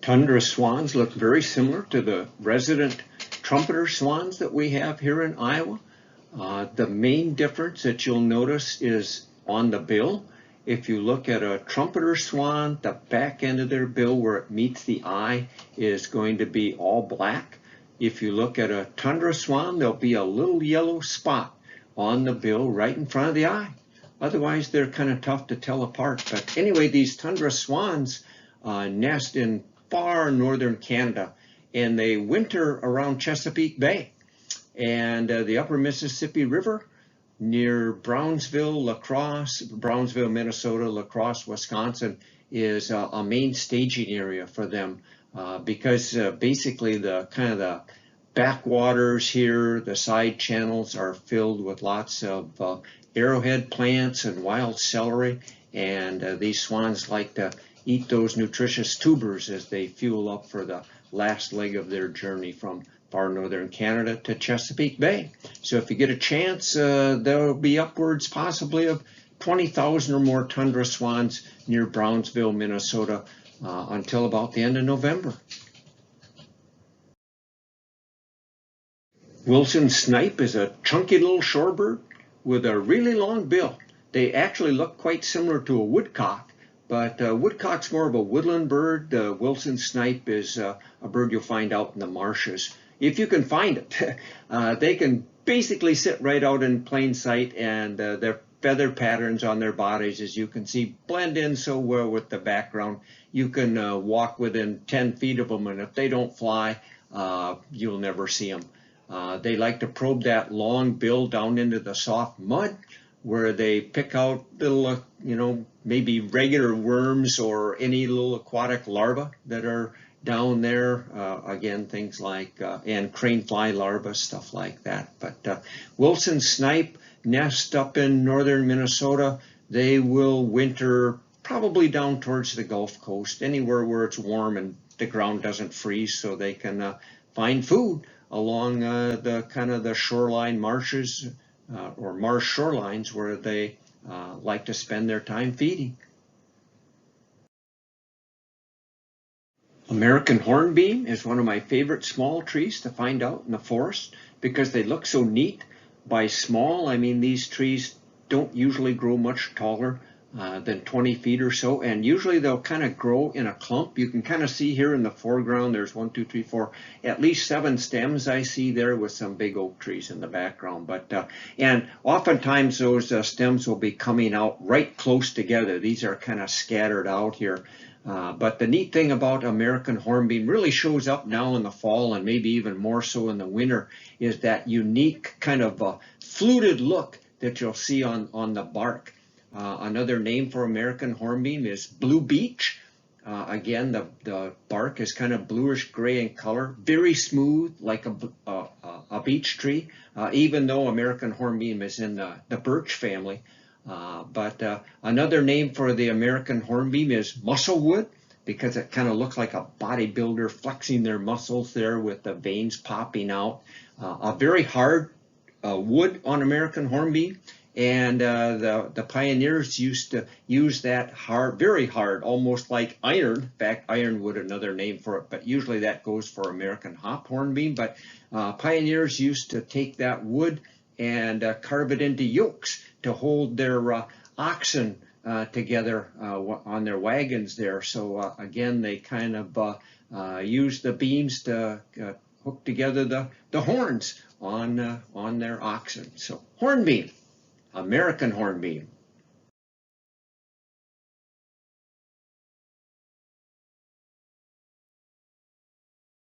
Tundra swans look very similar to the resident trumpeter swans that we have here in Iowa. The main difference that you'll notice is on the bill. If you look at a trumpeter swan, the back end of their bill where it meets the eye is going to be all black. If you look at a tundra swan, there'll be a little yellow spot on the bill right in front of the eye. Otherwise, they're kind of tough to tell apart. But anyway, these tundra swans nest in far northern Canada, and they winter around Chesapeake Bay and the upper Mississippi River near Brownsville, Minnesota, La Crosse, Wisconsin is a main staging area for them because basically the backwaters here, the side channels are filled with lots of arrowhead plants and wild celery, and these swans like to eat those nutritious tubers as they fuel up for the last leg of their journey from far northern Canada to Chesapeake Bay. So if you get a chance, there'll be upwards possibly of 20,000 or more tundra swans near Brownsville, Minnesota until about the end of November. Wilson snipe is a chunky little shorebird with a really long bill. They actually look quite similar to a woodcock, but woodcock's more of a woodland bird. The Wilson snipe is a bird you'll find out in the marshes. If you can find it, they can basically sit right out in plain sight, and their feather patterns on their bodies, as you can see, blend in so well with the background. You can walk within 10 feet of them, and if they don't fly, you'll never see them. They like to probe that long bill down into the soft mud, where they pick out little, maybe regular worms or any little aquatic larvae that are down there. Again, things like, and crane fly larvae, stuff like that. But Wilson snipe nest up in northern Minnesota. They will winter probably down towards the Gulf Coast, anywhere where it's warm and the ground doesn't freeze, so they can find food along the shoreline marshes or marsh shorelines where they like to spend their time feeding. American hornbeam is one of my favorite small trees to find out in the forest because they look so neat. By small, I mean these trees don't usually grow much taller than 20 feet or so, and usually they'll kind of grow in a clump. You can kind of see here in the foreground, there's 1, 2, 3, 4, at least 7 stems I see there with some big oak trees in the background. But and oftentimes those stems will be coming out right close together. These are kind of scattered out here. But the neat thing about American hornbeam really shows up now in the fall, and maybe even more so in the winter, is that unique kind of fluted look that you'll see on the bark. Another name for American hornbeam is blue beech. Again, the bark is kind of bluish gray in color, very smooth like a beech tree, even though American hornbeam is in the birch family. But another name for the American hornbeam is musclewood, because it kind of looks like a bodybuilder flexing their muscles there with the veins popping out. A very hard wood on American hornbeam. And the pioneers used to use that hard, very hard, almost like iron. In fact, ironwood, another name for it, but usually that goes for American hop hornbeam. But pioneers used to take that wood and carve it into yokes to hold their oxen together on their wagons there. So again, they kind of use the beams to hook together the horns on their oxen. So hornbeam. American hornbeam.